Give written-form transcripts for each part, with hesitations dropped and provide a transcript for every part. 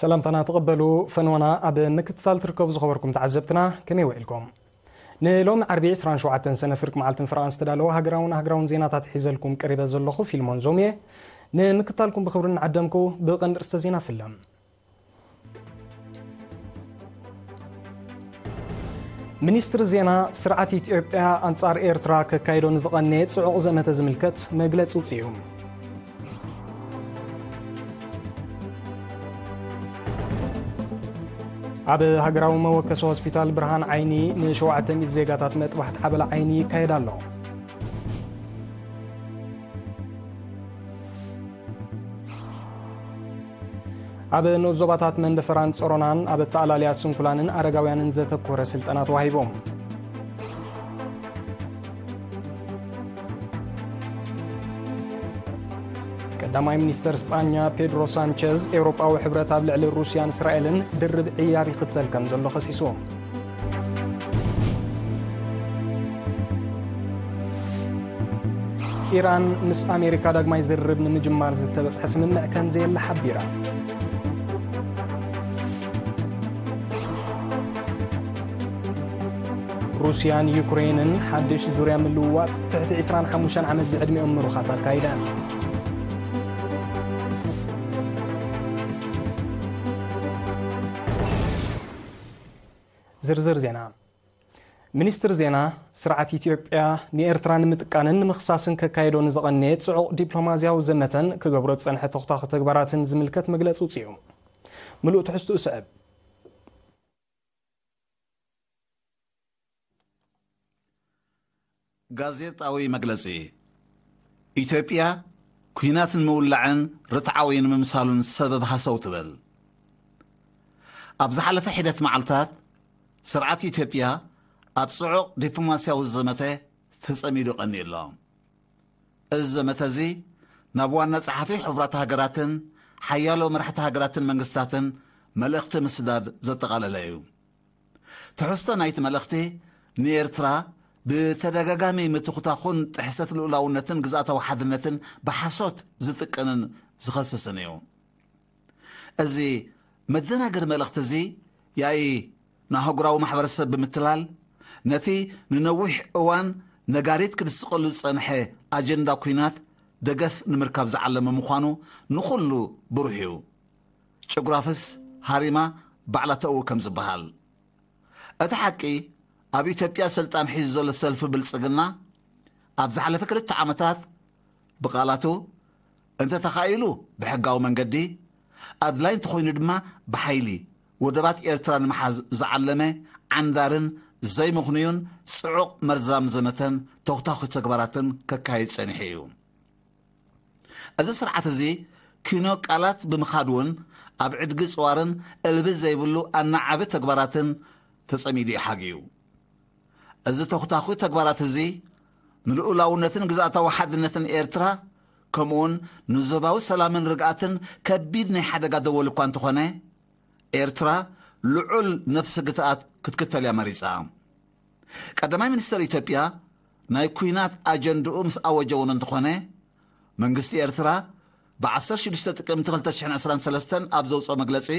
سلامتنا تقبلوا فنونا أب مكتثال تركب زخبركم تعزبتنا كمي وعلكم نلوم 47 سنة فرق معلتن فرانس تدالو هاجراون زيناتات حيزلكم قريبة زلخو في المنظومية نمكتالكم بخبرنا عدمكو بقندر استزينا فيلم منستر زينا سرعة إثيوبيا أنصار إيرترا كايدون زغنيت صعوق زمت زملكت مجلس وصيهم عب هاجراو موكس هوسبيتال برهان عيني نشوعة مزيجاتات متبحت حبل عيني كايدالو عب نوزوباتات من دفران صورونان عب التعالاليات سنكولانن أرقاويانن زتكور سلطانات وهيبوم قداماي منستر اسبانيا بيدرو سانشيز أوروبا وحبرة لعل روسيا إسرائيل درب عياري قتل كم زلو خسيسوم إيران مس أمريكا داقماي زرب نمجمار زتبس حسم المأكان زي اللي حبيرا روسيان يوكرينن حدش زوريا من اللوات تحت عسران حموشان عمد بعدمي أمرو خاطر كايدان زرزر زينا منستر زينا سرعة إثيوبيا نيرتران متقانن مخصاصن ككايدون زغنيت صعوق دبلوماسيا وزمتن كجبرت صنحة تختاخ تكبراتن زملكت مجلس وصيهم ملؤ تحستو سأب ጋዜጣዊ መግለጺ ኢትዮጵያ ኩናትን መውላዕን ርትዓዊን ምምሳሉን ሰበብ ሃሰው ትበል ኣብ ዝሓለፈ ሒደት መዓልታት ስርዓት ኢትዮጵያ ኣብ ጽዑቕ ዲፕሎማስያዊ ዘመተ ተጸሚዱ ቀኒሉ እዚ ዘመተ እዚ ናብ ዋና ጸሓፊ ሕቡራት ሃገራትን ሓያሎ መራሕቲ ሃገራትን መንግስታትን መልእኽቲ ምስዳድ ዘጠቓለለ እዩ ትሕዝቶ ናይቲ መልእኽቲ ንኤርትራ بتدغغامي متخطاخون تحسات الاولawነትን ግዛታዊ ሓድነትን በሐሶት ዝጥቀንን ዝኸሰሰን እዩ እዚ መዘናገር መልእኽቲ እዚ ያይ ናህጉራዊ ማሕበረሰብ ብምትላል ነቲ ንነዊሕ እዋን ነጋሪት ክድስቀሉ ዝጸንሐ ኣጀንዳ ኩናት ደገፍ ንምርካብ ዝዓለመ ምዃኑ ንኹሉ ብሩህ እዩ ጭጉራፍስ ሃሪማ ባዕላተው ከም ዝበሃል እቲ ሓቂ ኣብ ኢትዮጵያ ስልጣን ሒዙ ዘሎ ሰልፊ ብልጽግና ኣብ ዝሓለፈ 2 ዓመታት ብቃላቱ እንተ ተኻኢሉ ብሕጋዊ መንገዲ ኣድላይ እንተኾይኑ ድማ ብሓይሊ ወደባት ኤርትራ ንምሓዝ ዝዓለመ ዓንዳርን ዘይምኽንዩን ጽዑቕ መርዛም ዘመተን ተኽታኺ ተግባራትን ከካይድ ጸኒሑ እዩ እዚ ስርዓት እዚ ኪኖ ቃላት ብምኻድውን ኣብ ዕድጊ ጽዋርን እልብዝ ዘይብሉ ኣናዓበ ተግባራትን ተጸሚዱ ይሓግዩ እዚ ተኽታኺ ተግባራት እዚ ንልኡላውነትን ግዛታዊ ሓድነትን ኤርትራ ከምኡውን ንዞባዊ ሰላምን ርግኣትን ከቢድ ናይ ሓደጋ ደወል እኳ እንተኾነ ኤርትራ ልዑል ነፍሲ ግትኣት ክትክተል እያ መሪፃ ቀዳማይ ሚኒስትር ኢትዮጵያ ናይ ኩናት ኣጀንድኡ ምስ ኣወጀ እውን እንተኾነ መንግስቲ ኤርትራ ብ16 ጥቅምቲ 2023 ኣብ ዘውፅኦ መግለጺ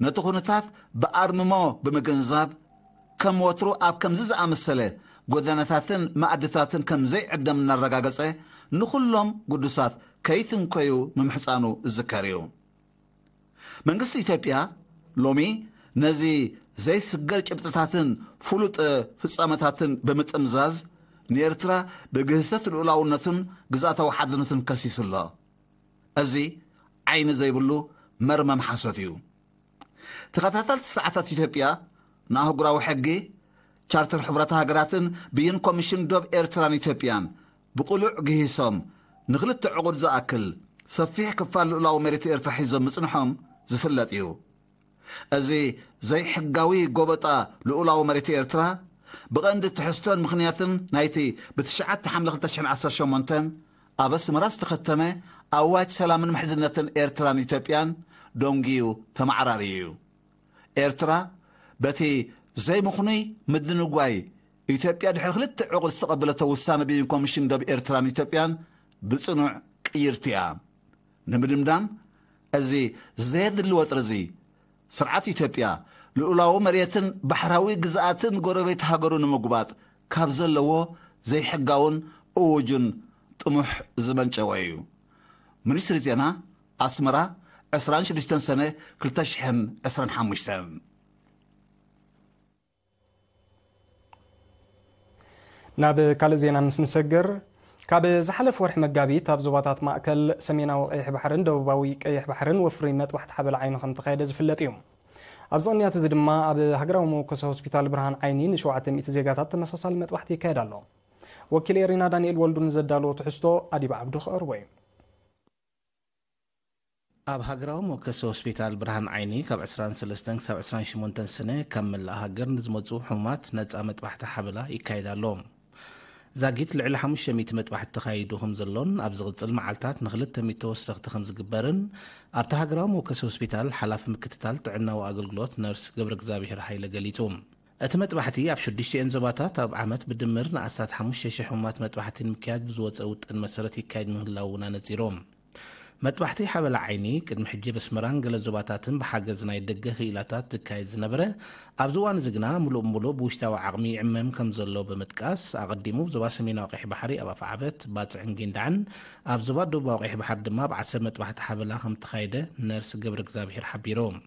ነቲ ኩነታት ብኣርምሞ ብምግንዛብ ከም ወትሩ ኣብ ከምዚ ዝኣመሰለ ጎደናታትን ማዕድታትን ከም ዘይዕደም እናረጋገጸ ንኹሎም ቅዱሳት ከይትንኮዩ ምምሕፃኑ ዝዝከር እዩ መንግስቲ ኢትዮጵያ ሎሚ ነዚ ዘይስገር ጭብጥታትን ፍሉጥ ፍጻመታትን ብምጥምዛዝ ንኤርትራ ብግህሰት ልኡላውነትን ግዛታዊ ሓድነትን ከሲስሎ እዚ ዓይኒ ዘይብሉ መርመም ሓሶት እዩ ተኸታተልቲ ሰዓታት ኢትዮጵያ ናህጉራዊ ሕጊ ቻርተር ሕቡራት ሃገራትን ብይን ኮሚሽን ዶብ ኤርትራን ኢትዮጵያን ብቁሉዕ ግሂሶም ንኽልተ ዕቑድ ዝኣክል ሰፊሕ ክፋል ልኡላዊ መሬት ኤርትራ ሒዞም ምጽንሖም ዝፍለጥ እዩ እዚ ዘይሕጋዊ ጎበጣ ልኡላዊ መሬት ኤርትራ ብቐንዲ ትሕዝቶን ምኽንያትን ናይቲ ብ9 ሓምለ 2018 ኣብ ኣስመራ ዝተኸተመ ኣዋጅ ሰላምን ምሕዝነትን ኤርትራን ኢትዮጵያን ዶንጊዩ ተማዕራሪ እዩ ኤርትራ በቲ زي مخني مدنقواي إثيوبيا دحر خلت عقد استقبلته وسانة بين كوميشن دب إيرتران إثيوبيان بصنع كيرتيا نمدمدام أزي زيد الوتر زي ስርዓት ኢትዮጵያ ልኡላዊ መሬትን ባሕራዊ ግዝኣትን ጎረቤት ሃገሩ ንምጉባጥ ካብ ዘለዎ ዘይሕጋውን እውጁን ጥሙሕ ዝመንጨወ እዩ። ሚኒስትሪ ዜና ኣስመራ 26 ሰነ 2025 ናብ ካልእ ዜና ምስ ንሰግር ካብ ዝሓለፈ ወርሒ መጋቢት ኣብ ዞባታት ማእከል ሰሜናዊ ቀይሕ ባሕርን ደቡባዊ ቀይሕ ባሕርን ወፍሪ መጥባሕቲ ሓበል ዓይኒ ከም ተኻየደ ዝፍለጥ እዩ። ኣብዚ ቅንያት እዚ ድማ ኣብ ሃገራዊ መወከሲ ሆስፒታል ብርሃን ዓይኒ ን700 ዜጋታት ተመሳሳሊ መጥባሕቲ ይካየድ ኣሎ። ወኪል ኤሪና ዳንኤል ወልዱ ንዘዳለዎ ትሕዝቶ ኣዲባ ዓብዱ ክቐርቦ እዩ። ኣብ ሃገራዊ መወከሲ ሆስፒታል ብርሃን ዓይኒ ካብ 23 ክሳብ 28 ሰነ ካብ መላእ ሃገር ንዝመፁ ሕሙማት ነፃ መጥባሕቲ ሓበላ ይካየድ ኣሎ። ዛጊት ልዕሊ 500 መጥባሕቲ ተኻይዱ ከም ዘሎን ኣብ ዝቕፅል መዓልታት ን200 ተወሰኽቲ ከም ዝግበርን ኣብቲ ሃገራዊ መወከሲ ሆስፒታል ሓላፊ ምክትታል ጥዕናዊ ኣገልግሎት ነርስ ገብረ እግዚኣብሔር ሃይለ ገሊጹ። እቲ መጥባሕቲ ኣብ 6 ዞባታት ኣብ ዓመት ብድምር ንኣስታት 5,000 ሕሙማት መጥባሕቲ ንምክያድ ብዝወፀ ውጥን መሰረት ይካየድ ምህላው እውን ኣነፂሮም። መጥባሕቲ ሓበላ ዓይኒ ቅድሚ ሕጂ በስመራን ገለ ዞባታትን ብሓገዝ ናይ ደገ ክኢላታት ዝካየድ ዝነበረ ኣብዚ እዋን ዝግና ሙሉእ ብውሽጣዊ ዓቕሚ ይዕመም ከም ዘሎ ብምጥቃስ ኣቐዲሙ ዞባ ሰሜናዊ ቀይሕ ባሕሪ ኣብ ኣፍዓበት ባፅዕን ጊንዳዕን ኣብ ዞባ ደቡባዊ ቀይሕ ባሕሪ ድማ ብ10 መጥባሕቲ ሓበላ ከም ተኻየደ ነርስ ገብረ እግዚኣብሔር ሓቢሮም።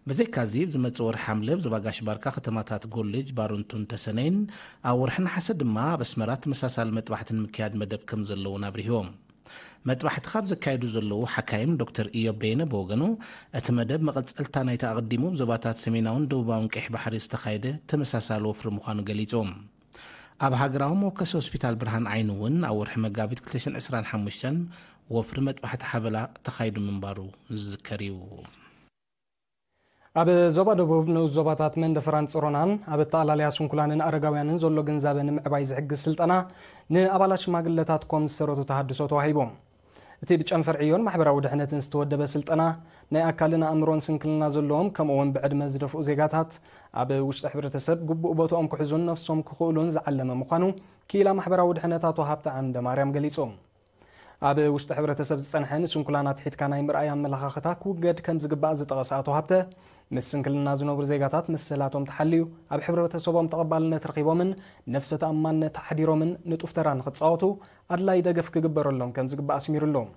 በዘይካዚ ዝመፅእ ወርሒ ሓምለ ዞባ ጋሽ ባርካ ከተማታት ኮሌጅ ባሩንቱን ተሰነይን ኣብ ወርሒ ነሓሰ ድማ ኣብ ኣስመራ ተመሳሳሊ መጥባሕቲ ንምክያድ መደብ ከም ዘለውን ኣብሪሂቦም። መጥባሕቲ ካብ ዘካየዱ ዘለዉ ሓካይም ዶክተር ኢዮብ በየነ ብወገኑ እቲ መደብ መቐፀልታ ናይቲ ኣቐዲሙ ዞባታት ሰሜናውን ደቡባውን ቀይሕ ባሕሪ ዝተኻየደ ተመሳሳሊ ወፍሪ ምዃኑ ገሊፆም። ኣብ ሃገራዊ መወከሲ ሆስፒታል ብርሃን ዓይኒ እውን ኣብ ወርሒ መጋቢት 2025 ወፍሪ መጥባሕቲ ሓበላ ተኻይዱ ምንባሩ ዝዝከር እዩ። ኣብ ዞባ ደቡብ ንኡስ ዞባታት መንደፈራን ፅሮናን ኣብ ኣጠቓላልያ ስንኩላንን ኣረጋውያንን ዘሎ ግንዛበ ንምዕባይ ዝሕግዝ ስልጠና ንኣባላት ሽማግለታት ኮም ዝሰረቱ ተሃድሶ ተዋሂቦም። እቲ ብጨንፈር ዕዮን ማሕበራዊ ድሕነትን ዝተወደበ ስልጠና ናይ ኣካልን ኣእምሮን ስንክልና ዘለዎም ከምኡውን ብዕድመ ዝደፍኡ ዜጋታት ኣብ ውሽጢ ሕብረተሰብ ግቡእ ቦትኦም ክሕዙን ነፍሶም ክኽእሉን ዝዓለመ ምዃኑ ክኢላ ማሕበራዊ ድሕነታት ወሃብቲ ዓምደ ማርያም ገሊፆም። ኣብ ውሽጢ ሕብረተሰብ ዝጸንሐ ንስንኩላናት ሒትካ ናይ ምርኣይ ኣመለኻኽታ ክውገድ ከም ዝግባእ ዝጠቐሰ ኣቶ ሃብተ ምስ ስንክልና ዝነብሩ ዜጋታት መሰላቶም ተሓልዩ ኣብ ሕብረተሰቦም ተቐባልነት ረኺቦምን ነፍሰ ተኣማንነት ተሓዲሮምን ንጡፍ ተራ ንኽፃወቱ ኣድላይ ደገፍ ክግበረሎም ከም ዝግባእ ኣስሚሩሎም።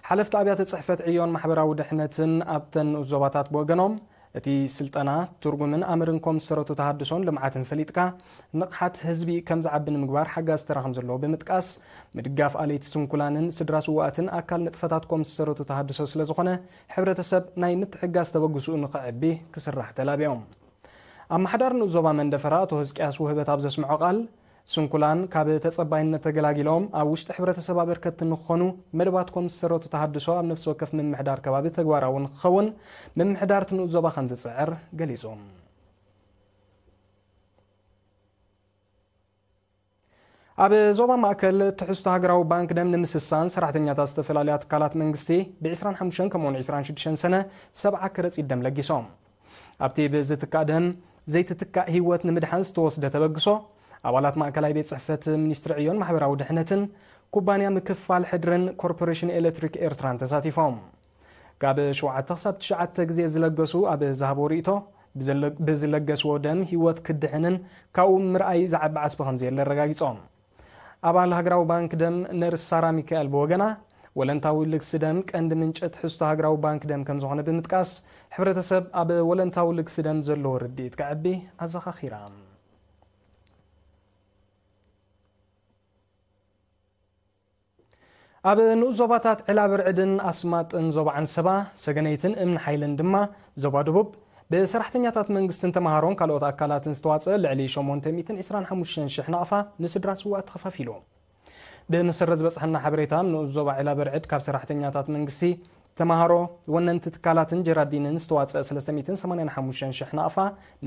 ሓለፍቲ ኣብያተ ጽሕፈት ዕዮን ማሕበራዊ ድሕነትን ኣብተን ንኡስ ዞባታት ብወገኖም እቲ ስልጠና ትርጉምን ኣምርን ኮም ዝሰረቱ ተሃድሶን ልምዓትን ፈሊጥካ ንቕሓት ህዝቢ ከም ዝዓቢ ንምግባር ሓጋዝ ተራኸም ዘለዎ ብምጥቃስ ምድጋፍ ኣለይቲ ስንኩላንን ስድራ ስዋኣትን ኣካል ንጥፈታት ኮም ዝሰረቱ ተሃድሶ ስለ ዝኾነ ሕብረተሰብ ናይ ምትሕጋዝ ተበግሱኡ ንኽዕቢ ክስራሕ ተላብዮም። ኣብ ማሕዳር ንኡስ ዞባ መንደፈራ ኣቶ ህዝቅያስ ውህበት ኣብ ዘስምዖ ቃል ስንኩላን ካብ ተጸባይነት ተገላጊሎም ኣብ ውሽጢ ሕብረተሰብ ኣበርከት ንኽኾኑ መደባትኮም ዝሰረቱ ተሃድሶ ኣብ ነፍሲ ወከፍ ምምሕዳር ከባቢ ተግባራዊ ንክኸውን ምምሕዳር ንኡስ ዞባ ከም ዝፅዕር ገሊፆም። ኣብ ዞባ ማእከል ትሕዝቶ ሃገራዊ ባንክ ደም ንምስሳን ሰራሕተኛታት ዝተፈላለያ ትካላት መንግስቲ ብ25 ከምኡውን 26 ሰነ 70 ከረፂት ደም ለጊሶም። ኣብቲ ብዝትካእ ደም ዘይትትካእ ህይወት ንምድሓን ዝተወስደ ተበግሶ ኣባላት ማእከላይ ቤት ጽሕፈት ሚኒስትሪ ዕዮን ማሕበራዊ ድሕነትን ኩባንያ ምክፋል ሕድርን ኮርፖሬሽን ኤሌክትሪክ ኤርትራን ተሳቲፎም። ካብ 7 ክሳብ 9 ግዜ ዝለገሱ ኣብ ዝሃቦ ርእቶ ብዝለገስዎ ደም ህይወት ክድሕንን ካብኡ ምርኣይ ዝዓቢ ዓስቢ ከምዘየለ ኣረጋጊፆም። ኣባል ሃገራዊ ባንክ ደም ነርስ ሳራ ሚካኤል ብወገና ወለንታዊ ልግሲ ደም ቀንዲ ምንጭ ትሕዝቶ ሃገራዊ ባንክ ደም ከም ዝኾነ ብምጥቃስ ሕብረተሰብ ኣብ ወለንታዊ ልግሲ ደም ዘለዎ ርድኢት ክዕቢ ኣዘኻኺራ። ኣብ ንኡስ ዞባታት ዕላብ ርዕድን ኣስማጥን ዞባ ዓንሰባ ሰገነይትን እምኒ ሓይልን ድማ ዞባ ደቡብ ብሰራሕተኛታት መንግስትን ተማሃሮን ካልኦት ኣካላትን ዝተዋፅአ ልዕሊ 825,000 ናቕፋ ንስድራ ስዋኣት ተኸፋፊሉ። ብመሰረት ዝበፅሐና ሓበሬታ ንኡስ ዞባ ዕላብ ርዕድ ካብ ሰራሕተኛታት መንግስቲ ተማሃሮ ወነንቲ ትካላትን ጀራዲንን ዝተዋፅአ 385,000 ናቕፋ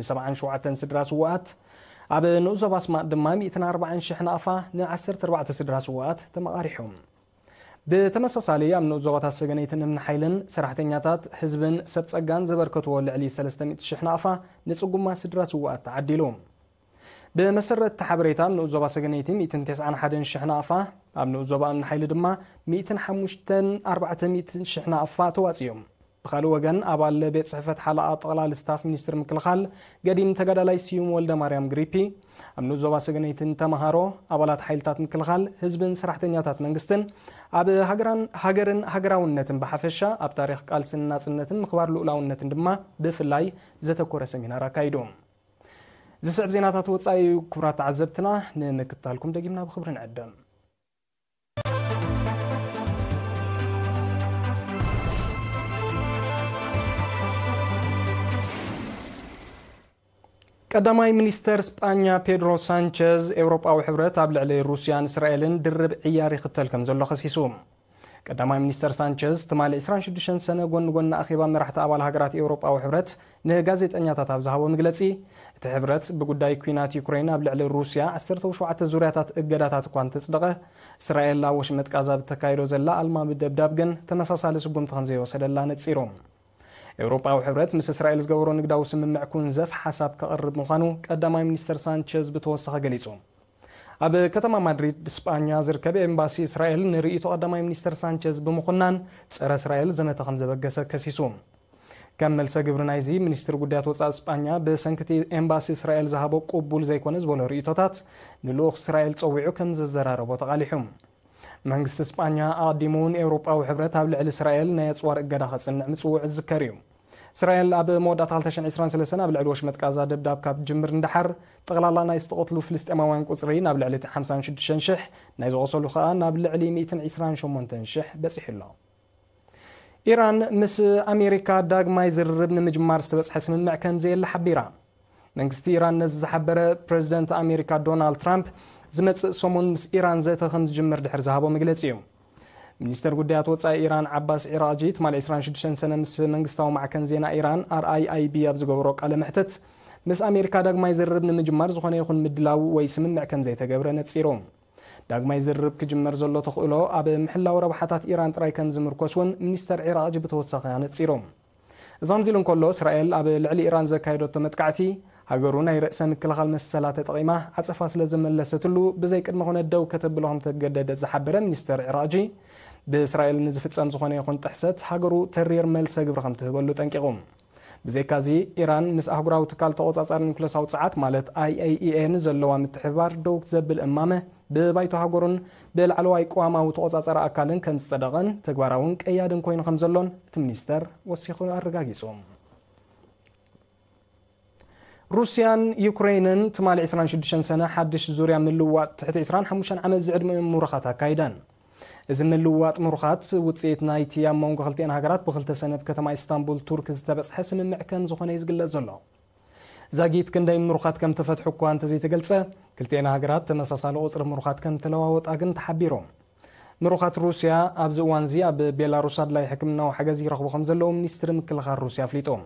ን77 ስድራ ስዋኣት ኣብ ንኡስ ዞባ ኣስማጥ ድማ 140,000 ናቕፋ ን14 ስድራ ስዋኣት ተመቓሪሖም። ብተመሳሳሊ ኣብ ንኡስ ዞባታት ሰገነይትን እምኒ ሓይልን ሰራሕተኛታት ህዝብን ሰብ ፀጋን ዘበርከትዎ ልዕሊ 300,000 ናቕፋ ንፅጉማት ስድራ ስዋኣት ተዓዲሉ። ብመሰረት ሓበሬታ ንኡስ ዞባ ሰገነይቲ 191,000 ናቕፋ ኣብ ንኡስ ዞባ እምኒ ሓይሊ ድማ 104,000 ናቕፋ ተዋፅዮም። بخالو وجن أبال بيت صحفة حلقة طلال ستاف مينستر مكلخال قديم تجادلاي سيوم ولد مريم غريبي أمنو زوبا سجنيتن تمهارو أبالات حيلتات مكلخال حزبن سرحتنياتات منجستن أب هجراون نتن بحفشة أب تاريخ قال سنات النتن مخبار لولاون نتن دما بفلاي زتكورة سمينارا كايدوم زسعب زيناتات وصاي كبرات عزبتنا نمكتالكم دقيمنا بخبرنا عدم قداماي منستر اسبانيا بيدرو سانشيز اوروبا وحبرت ابلع لي روسيا اسرائيل درب عياري قتل كم زلو خسيسوم قداماي منستر سانشيز تمالي 26 سنه غون اخيبا مرحت ابال هاغرات اوروبا وحبرت نغازيطنياتات ابزهابو مغلصي تحبرت بغداي كوينات يوكرين ابلع لي روسيا 17 زورياتات اجداتات كوان تصدقه اسرائيل لا وشمت قازاب تكايدو زلا الما بدبداب جن تمساسال سغوم تخنزي وسدلا نصيروم اوروبا وحبرت مس اسرائيل زغورو نغداو سممع كون زف حساب كقرب مخانو قداماي منستر سانشيز بتوسخه غليصوم اب كتما مدريد اسبانيا زركب امباسي اسرائيل نريتو قداماي منستر سانشيز بمخنان صر اسرائيل زمته خم زبغسه كسيسوم كمل سغبرنايزي منستر غدات وصا اسبانيا بسنكتي امباسي اسرائيل زهابو قبول زيكونز بولو ريتوتات نلوخ اسرائيل صويعو كم ززراربو تقاليحم منغست اسبانيا قديمون اوروبا وحبرت ابلع اسرائيل نيصور اجدا خصنع مصوع الذكريو اسرائيل اب مودات 2023 سنه ابلع وشمت قازا دبداب كاب جمر اندحر طغلالا ناي استقتلوا فلسطيناوያን قصرين ابلع 56 شح ناي زوصلوا خان ابلع 128 شح بصحلا ايران مس امريكا داغماي زرب نمجمار استبصح سممع كم زي الحبيره منغست ايران نزحبره بريزيدنت امريكا دونالد ترامب زمت سومون مس ايران زيته خم جمر دحر زهابو مغلصيو منستر غدات وصا ايران عباس عراجي تمال 26 سنه مس منغستاو معكن زينا ايران RIIB اب زغبرو قال محتت مس امريكا داغماي زرب نمجمار زخونه يخون مدلاو وي سممع كم زيتغبره نصيروم داغماي زرب كجمر زلو تخيلو اب محلاو ربحاتات ايران طراي كم زمركوسون منستر عراجي بتوسخ نصيروم زامزيلون كولو اسرائيل اب لعلي ايران زكايدو متقعتي هاغرو ناي رأسن كلخال مسلات تقيمه عصفا سلازملستلو بزي قدم هونه دو كتبلهم تجدد زحبره منستر عراجي باسرائيل نزفصم زخونه يكون تحست هاغرو ترير ملسه غبر خمت بلو تنقيقوم بزي كازي ايران مس اهغراو تكال توصاصار نكلساو صعات مالت IAEA نزلوا متحبار دوك زبل امامه ببايتو هاغرون بالعلواي قواماو توصاصار اكالن كم صدقن تغباراون قيادن كوين خمزلون تمنستر وسيخون ارغاغيصوم روسيان يوكرينن تمال 26 سنه حدش زوريا من اللواط تحت 25 عام زعدم مرخات كايدان اذا من اللواط مرخات وصيت نايتي مونغ خلتين هاغرات بخلت سنه بكتما اسطنبول ترك زتبصح سم معكن زخونه يزغل زلو زاغيت كنداي مرخات كم تفتحوا كوانت زي تغلصه كلتين هاغرات تمساسال قصر مرخات كم تلواوط اغن تحبيروم مرخات روسيا ابز وانزيا ببيلاروس ادلاي حكمنا وحجز يرخبو خم زلو منستر مكلخار روسيا فليتوم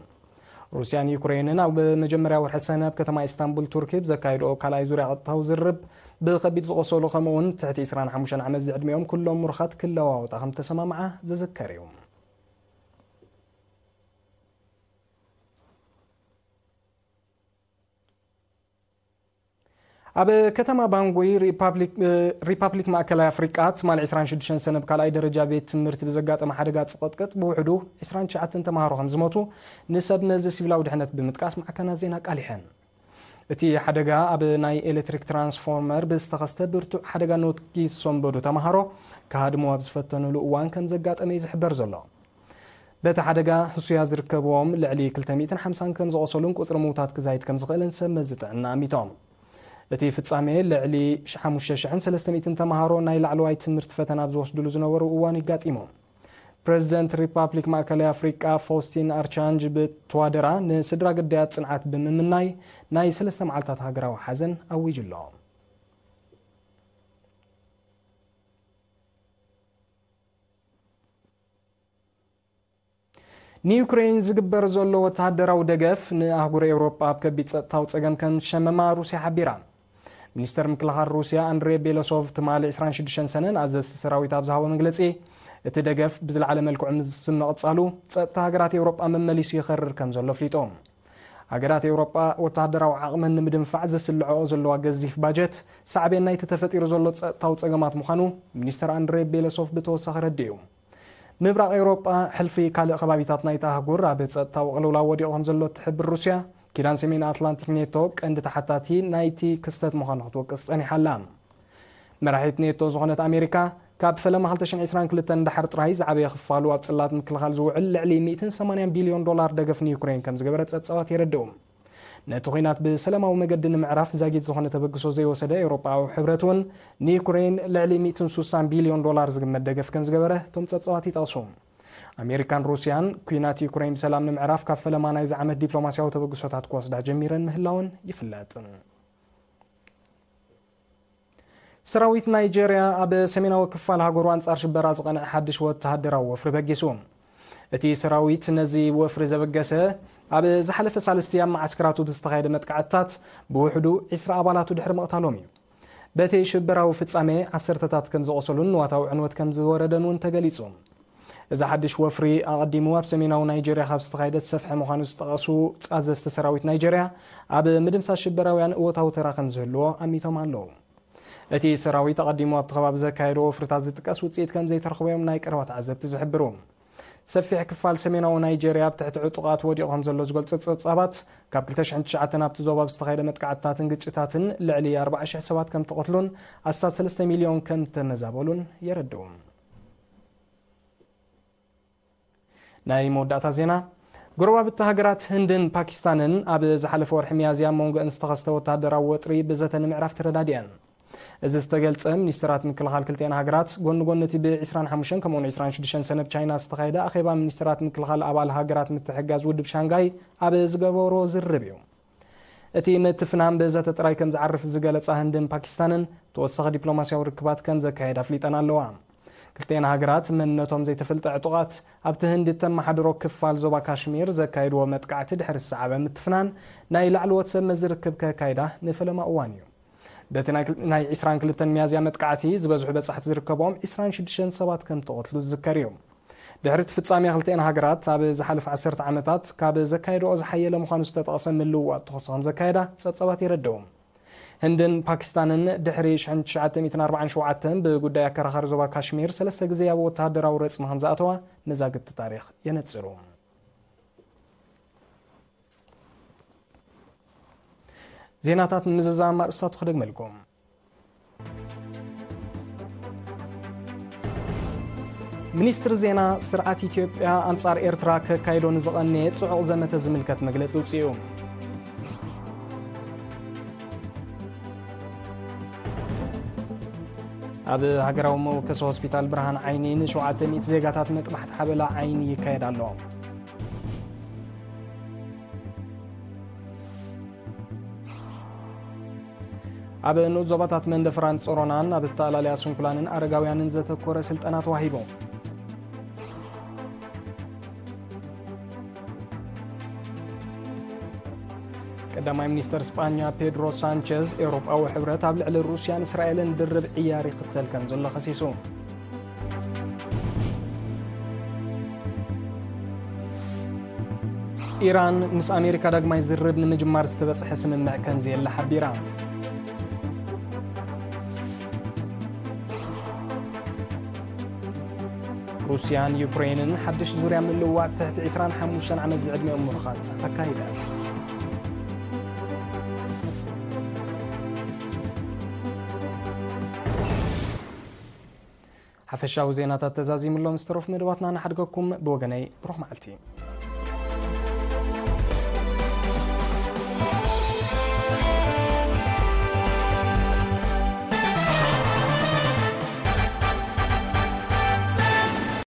روسيان يوكريننا وبمجمريا ورحسنه بكتما اسطنبول تركيا زكايدو كالاي زوريا قطاو زرب بخبيت زقصولو خمون تحت 25 عام زعدميهم كلهم مرخات كلواوط خم تسمامعه زذكريهم اب كتما بانغوي ريبابليك ماكل افريقيا تمال 26 سنه بكالاي درجه بيت تمرت بزغاطم حدغات صقطقط بوحدو 29 تمهارو خم زموتو نسب نز سيفلاو دحنت بمتقاس معكنا زينا قاليحن اتي حدغا اب ناي الكتريك ترانسفورمر بستخسته برتو حدغا نوت كيس سومبدو تمهارو كادمو ابزفتنو لوان كم زغاطم يزحبر زلو بتا حدغا حسيا زركبوم لعلي 250 كم زقصلون قصر موتات كزايد كم زقلن سمزتنا ميتوم التي فتصامي لعلي 5300 تمهارو ناي لعلواي تمرت فتنا بزوسدلو زنورو اواني غاطيمو بريزيدنت ريبابليك ماكل افريقيا فوستين ارشانج بتوادرا نسدرا قديات صنعات بممناي ناي 3 معلتات هاغراو حزن اويجلو نيوكرين زغبر زولو وتعدراو دغف ناهغور اوروبا بكبيت صطاو صغم كان شمما روسيا حبيرا منستر مكلخار روسيا اندري بيلوسوف تمال 26 سنه ازز سراويت ابزهاو مغلصي اتدغف بزلعله ملكو مسم قصالو صطا هاغرات اوروبا ممليسو يخرر كم زلو فليطوم هاغرات اوروبا وتعدراو عقمن مدنفع زسلعو زلو غزيف باجت صعبينا يتتفطير زلو صطاو صغمات مخانو منستر اندري بيلوسوف بتوسخ رديو ምብራቕ ኤውሮጳ ሕልፊ ካልእ ከባቢታት ናይቲ ኣህጉር ኣብ ጸጥታዊ ቅልውላው ወዲቖም ዘሎ እትሕብር ሩስያ ኪዳን ሰሜን ኣትላንቲክ ኔቶ ቀንዲ ተሓታቲ ናይቲ ክስተት ምዃኑ ክትወቅስ ጸኒሓላ መራሒት ኔቶ ዝኾነት ኣሜሪካ ካብ ፈለማ 2022 እንዳሕር ጥራይ ዝዓበየ ክፋሉ ኣብ ጽላት ምክልኻል ዝውዕል ልዕሊ $180 ቢልዮን ደገፍ ንዩክሬን ከም ዝገበረ ጸብጻባት የረድኡ ነቲ ኩናት ብሰላማዊ መገዲ ንምዕራፍ ዛጊድ ዝኾነ ተበግሶ ዘይወሰደ ኤውሮጳዊ ሕብረት እውን ንዩክሬን ልዕሊ $160 ቢልዮን ዝግመት ደገፍ ከም ዝገበረ እቶም ጸብጻባት ይጠቕሱ ኣሜሪካን ሩስያን ኩናት ዩክሬን ብሰላም ንምዕራፍ ካብ ፈለማ ናይ ዝዓመት ዲፕሎማስያዊ ተበግሶታት ክወስዳ ጀሚረን ምህላውን ይፍለጥ ሰራዊት ናይጄርያ ኣብ ሰሜናዊ ክፋል ሃገሩ አንጻር ሽበራ ዝቐንዐ ሓድሽ ወተሃደራዊ ወፍሪ በጊሱ እቲ ሰራዊት ነዚ ወፍሪ ዘበገሰ ኣብ ዝሓለፈ ሳልስቲ እያም ማዓስከራቱ ብዝተኻየደ መጥቃዕትታት ብውሕዱ 20 ኣባላቱ ድሕሪ ምቕታሎም እዩ በቲ ሽበራዊ ፍጻሜ ዓሰርተታት ከም ዝቆሰሉን ንዋታዊ ዕንወት ከም ዝወረደን እውን ተገሊጹ እዚ ሓድሽ ወፍሪ ኣቐዲሙ ኣብ ሰሜናዊ ናይጄርያ ካብ ዝተኻየደ ሰፍሒ ምዃኑ ዝጠቐሱ ጻዘዝቲ ሰራዊት ናይጄርያ ኣብ ምድምሳስ ሽበራውያን እወታዊ ተራ ከም ዝህልዎ ኣሚቶም ኣለዉ እቲ ሰራዊት ኣቐዲሙ ኣብቲ ከባቢ ዘካየዶ ወፍርታት ዝጥቀስ ውፅኢት ከም ዘይተረኽቦም ናይ ቀረባ ተዓዘብቲ ዝሕብሩ ሰፊሕ ክፋል ሰሜናዊ ናይጄርያ ኣብ ትሕቲ ዕጡቓት ወዲቖም ዘሎ ዝገልጹ ጸብጻባት ካብ 2009 ኣብቲ ዞባ ዝተኻየደ መጥቃዕትታትን ግጭታትን ልዕሊ 40,000 ሰባት ከም ተቐትሉን ኣሳት 3 ሚልዮን ከም ተመዛበሉን የረድኡ ናይ መወዳእታ ዜና ጎረባብቲ ሃገራት ህንድን ፓኪስታንን ኣብ ዝሓለፈ ወርሒ ሚያዝያ መንጎአን ዝተኸስተ ወተሃደራዊ ወጥሪ ብዘተ ንምዕራፍ ተረዳድየን እዚ ዝተገልጸ ሚኒስትራት ምክልኻል ክልቲአን ሃገራት ጎኒ ጎኒ እቲ ብ25 ከምኡ'ውን 26 ሰነብ ቻይና ዝተኻየደ ኣኼባ ሚኒስትራት ምክልኻል ኣባል ሃገራት ምትሕጋዝ ውድብ ሻንጋይ ኣብ ዝገበሮ ዝርብ እዩ እቲ ምትፍናን ብዘተ ጥራይ ከም ዝዓርፍ ዝገለጻ ህንድን ፓኪስታንን ተወሳኺ ዲፕሎማስያዊ ርክባት ከም ዘካየዳ ኣፍሊጠን ኣለዋ ክልቲአን ሃገራት መንነቶም ዘይተፈልጠ ዕጡቓት ኣብቲ ህንዲ ተመሓድሮ ክፋል ዞባ ካሽሚር ዘካየድዎ መጥቃዕቲ ድሕሪ ዝሰዓበ ምትፍናን ናይ ላዕለዎት ሰብ መዝርክብ ከካይዳ ንፈለማ እዋን እዩ በቲ ናይ 22 ሚያዝያ መጥቃዕቲ ዝበዝሑ በጻሕቲ ዝርከቦም 26 ሰባት ከም ተቐትሉ ዝዝከር እዩ ድሕሪ ፍጻሜ ክልቲአን ሃገራት ኣብ ዝሓለፈ 10 ዓመታት ካብ ዘካየድኦ ዝሓየለ ምዃኑ ዝተጠቐሰ ምልውዋጥ ተኸሶ ከም ዘካየዳ ጸብጻባት የረድኡ ህንድን ፓኪስታንን ድሕሪ 1947 ብጉዳይ ኣከራኻሪ ዞባ ካሽሚር 3 ግዜ ኣብ ወተሃደራዊ ረፅማ ከም ዝኣተዋ መዛግብቲ ታሪኽ የነጽሩ ዜናታት ምዝዛም ማርእስታቱ ክደግመልኩም ሚኒስትር ዜና ስርዓት ኢትዮጵያ አንጻር ኤርትራ ከካይዶ ንዝቐነየ ጽዑቕ ዘመተ ዝምልከት መግለፂ ውፅኡ ኣብ ሃገራዊ መወከሲ ሆስፒታል ብርሃን ዓይኒ ን700 ዜጋታት መጥባሕቲ ሓበላ ዓይኒ ይካየድ ኣሎ ኣብ ንዞባታት መንደፍራን ጾሮናን ኣብ ተላልያ ስንኩላንን ኣረጋውያንን ዘተኮረ ስልጠና ተዋሂቡ ቀዳማይ ሚኒስተር ስፓኛ ፔድሮ ሳንቼዝ ኤውሮጳዊ ሕብረት ኣብ ልዕሊ ሩስያን እስራኤልን ድርብ ዕያር ይኽተል ከም ዘሎ ኸሲሱ ኢራን ምስ ኣሜሪካ ዳግማይ ዝርብ ንምጅማር ዝተበጽሐ ስምምዕ ከም ዘየላ ሓቢራ ሩስያን ዩክሬንን ሓድሽ ዙርያ ምልውዋጥ ትሕቲ 25 ዓመት ዝዕድመ ምርኻት ኣካይደት حفشاو زينات التزازيم اللهم استروف مدواتنا نحدقكم بوغني بروح معلتي